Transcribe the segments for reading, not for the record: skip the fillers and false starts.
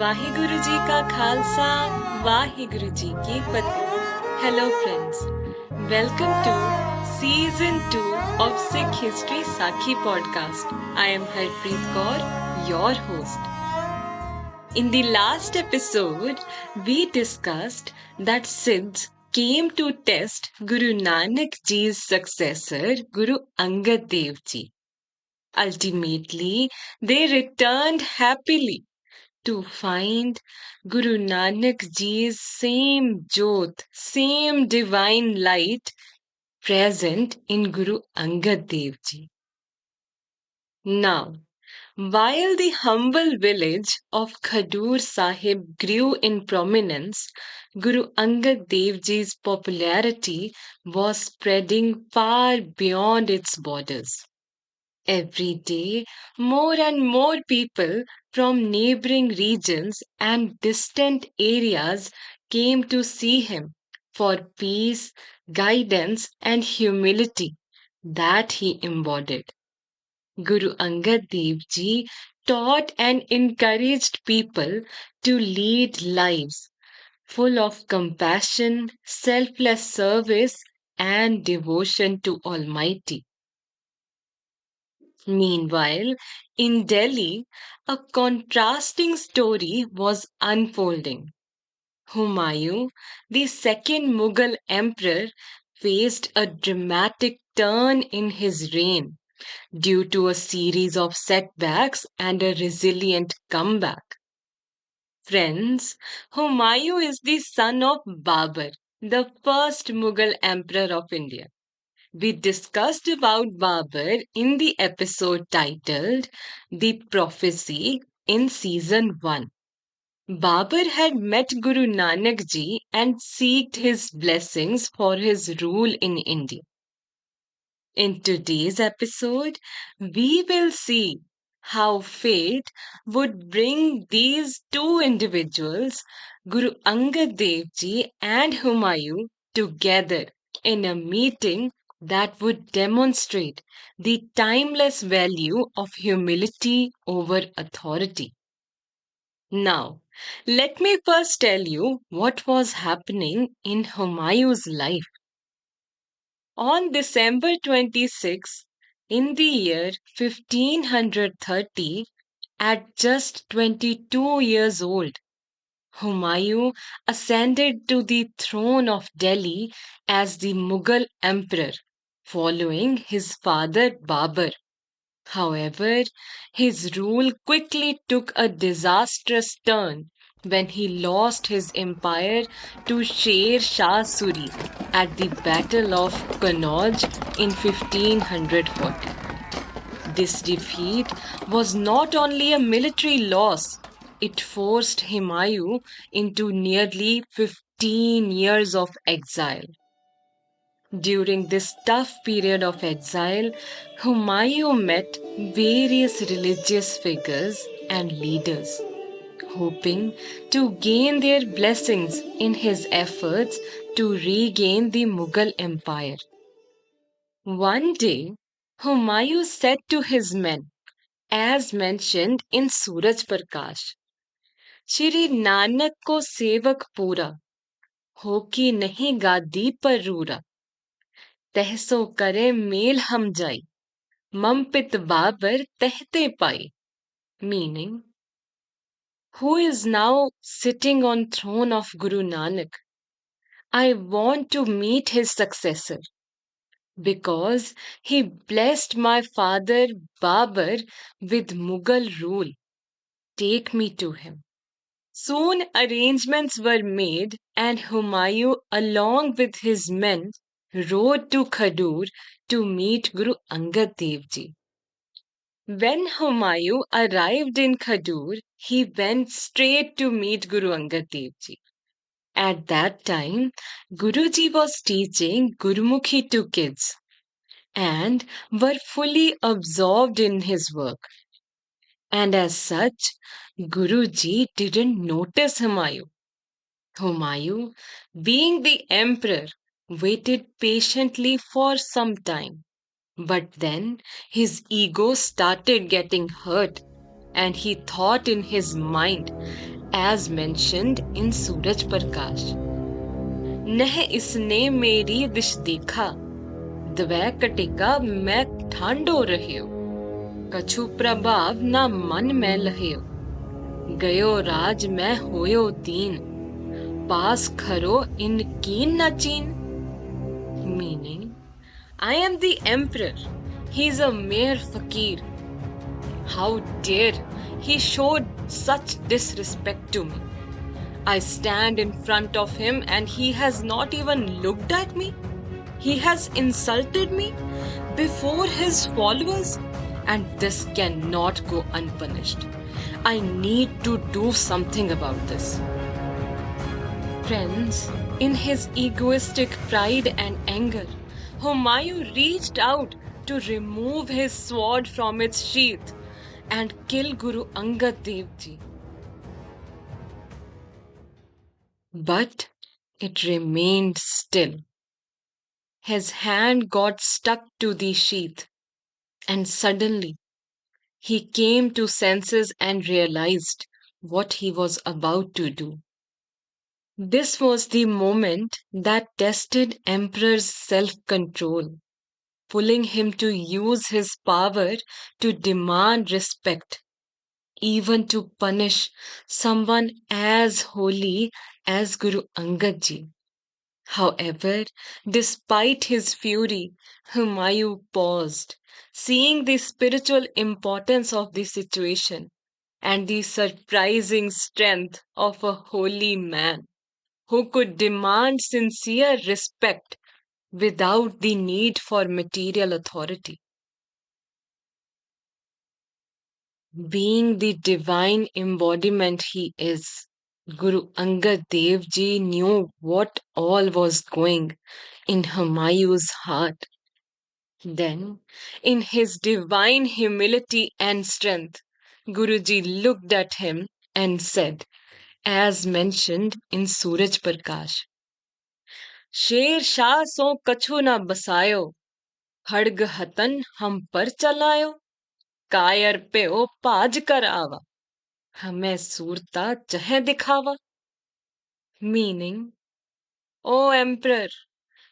वाहिगुरु जी का खालसा वाहिगुरु जी की फतेह. Hello friends, welcome to season 2 of Sikh History Sakhi podcast. I am Harpreet Kaur, your host. In the last episode, we discussed that Siddhs came to test Guru Nanak Ji's successor, Guru Angad Dev Ji. Ultimately, they returned happily to find Guru Nanak Ji's same Jyot, same divine light present in Guru Angad Dev Ji. Now, while the humble village of Khadur Sahib grew in prominence, Guru Angad Dev Ji's popularity was spreading far beyond its borders. Every day, more and more people from neighboring regions and distant areas came to see him for peace, guidance, and humility that he embodied. Guru Angad Dev Ji taught and encouraged people to lead lives full of compassion, selfless service, and devotion to Almighty. Meanwhile, in Delhi, a contrasting story was unfolding. Humayun, the second Mughal emperor, faced a dramatic turn in his reign due to a series of setbacks and a resilient comeback. Friends, Humayun is the son of Babur, the first Mughal emperor of India. We discussed about Babur in the episode titled The Prophecy in season 1. Babur had met Guru Nanak Ji and sought his blessings for his rule in India. In today's episode, we will see how fate would bring these two individuals, Guru Angad Dev Ji and Humayun, together in a meeting that would demonstrate the timeless value of humility over authority. Now, let me first tell you what was happening in Humayun's life. On December 26, in the year 1530, at just 22 years old, Humayun ascended to the throne of Delhi as the Mughal emperor, following his father Babur. However, his rule quickly took a disastrous turn when he lost his empire to Sher Shah Suri at the Battle of Kannauj in 1540. This defeat was not only a military loss, it forced Humayun into nearly 15 years of exile. During this tough period of exile, Humayun met various religious figures and leaders, hoping to gain their blessings in his efforts to regain the Mughal Empire. One day, Humayun said to his men, as mentioned in Suraj Prakash, Shri Nanak को सेवक पूरा हो कि नहीं गादी पर रूरा तहसो करे mail हम जाई मम पित Babar tehte pai, meaning, who is now sitting on throne of Guru Nanak? I want to meet his successor because he blessed my father Babur with Mughal rule. Take me to him. Soon arrangements were made and Humayun along with his men rode to Khadur to meet Guru Angad Dev Ji. When Humayun arrived in Khadur, he went straight to meet Guru Angad Dev Ji. At that time, Guruji was teaching Gurmukhi to kids and were fully absorbed in his work. And as such, Guruji didn't notice Humayun. Humayun, being the emperor, waited patiently for some time. But then his ego started getting hurt, and he thought in his mind, as mentioned in Suraj Prakash. नह इसने मेरी दिश देखा, द्वै कटिका मैं ठांडो रहियो, कछु प्रभाव ना मन में लहियो, गयो राज मैं होयो दीन, पास खरो इन कीन न चीन. Meaning, I am the emperor, he is a mere fakir. How dare he showed such disrespect to me? I stand in front of him and he has not even looked at me. He has insulted me before his followers, and this cannot go unpunished. I need to do something about this. Friends, in his egoistic pride and anger, Humayun reached out to remove his sword from its sheath and kill Guru Angad Dev Ji. But it remained still. His hand got stuck to the sheath, and suddenly he came to senses and realized what he was about to do. This was the moment that tested Emperor's self-control, pulling him to use his power to demand respect, even to punish someone as holy as Guru Angad Ji. However, despite his fury, Humayun paused, seeing the spiritual importance of the situation and the surprising strength of a holy man who could demand sincere respect without the need for material authority. Being the divine embodiment he is, Guru Angad Dev Ji knew what all was going in Humayun's heart. Then, in his divine humility and strength, Guruji looked at him and said, as mentioned in Suraj Prakash, Sher Shah सो कछु न बसायो, खड़ग हतन हम पर चलायो, कायर पे ओ पाज कर आवा, हमें सूरता चहे दिखावा. Meaning, O Emperor,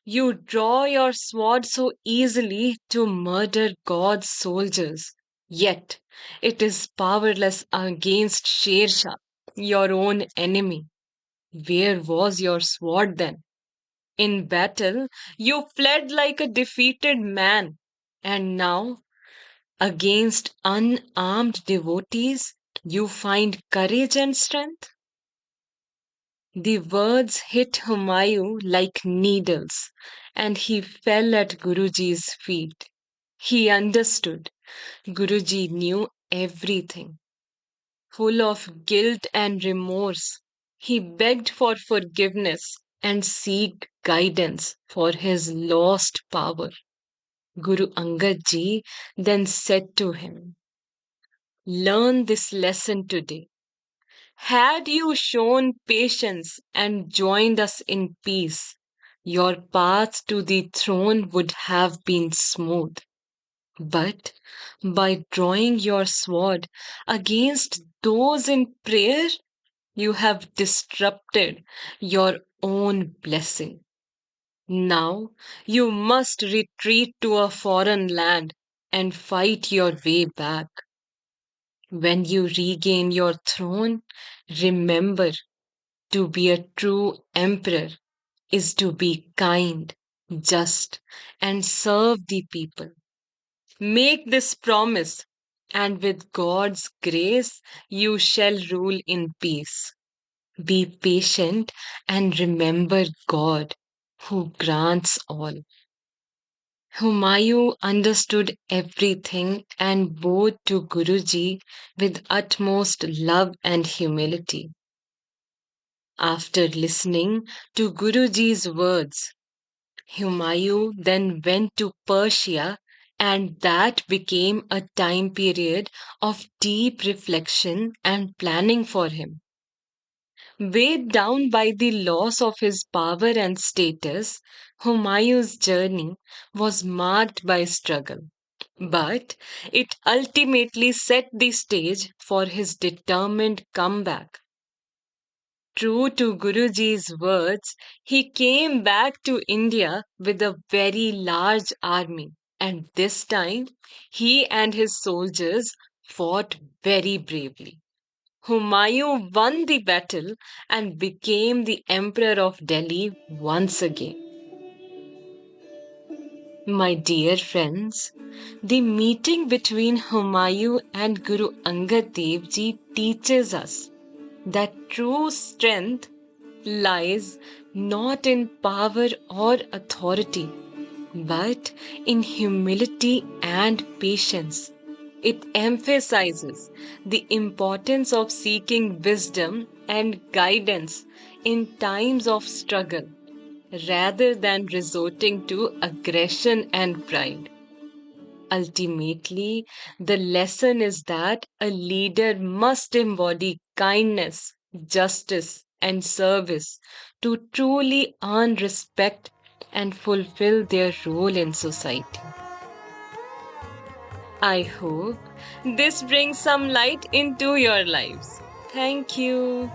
you draw your sword so easily to murder God's soldiers, yet it is powerless against Sher Shah, your own enemy. Where was your sword then? In battle, you fled like a defeated man, and now, against unarmed devotees, you find courage and strength? The words hit Humayun like needles, and he fell at Guruji's feet. He understood. Guruji knew everything. Full of guilt and remorse, he begged for forgiveness and sought guidance for his lost power. Guru Angad Ji then said to him, learn this lesson today. Had you shown patience and joined us in peace, your path to the throne would have been smooth. But by drawing your sword against those in prayer, you have disrupted your own blessing. Now you must retreat to a foreign land and fight your way back. When you regain your throne, remember, to be a true emperor is to be kind, just, and serve the people. Make this promise, and with God's grace, you shall rule in peace. Be patient and remember God, who grants all. Humayun understood everything and bowed to Guruji with utmost love and humility. After listening to Guruji's words, Humayun then went to Persia, and that became a time period of deep reflection and planning for him. Weighed down by the loss of his power and status, Humayun's journey was marked by struggle. But it ultimately set the stage for his determined comeback. True to Guruji's words, he came back to India with a very large army. And this time, he and his soldiers fought very bravely. Humayun won the battle and became the Emperor of Delhi once again. My dear friends, the meeting between Humayun and Guru Angad Dev Ji teaches us that true strength lies not in power or authority, but in humility and patience. It emphasizes the importance of seeking wisdom and guidance in times of struggle rather than resorting to aggression and pride. Ultimately, the lesson is that a leader must embody kindness, justice, and service to truly earn respect and fulfill their role in society. I hope this brings some light into your lives. Thank you.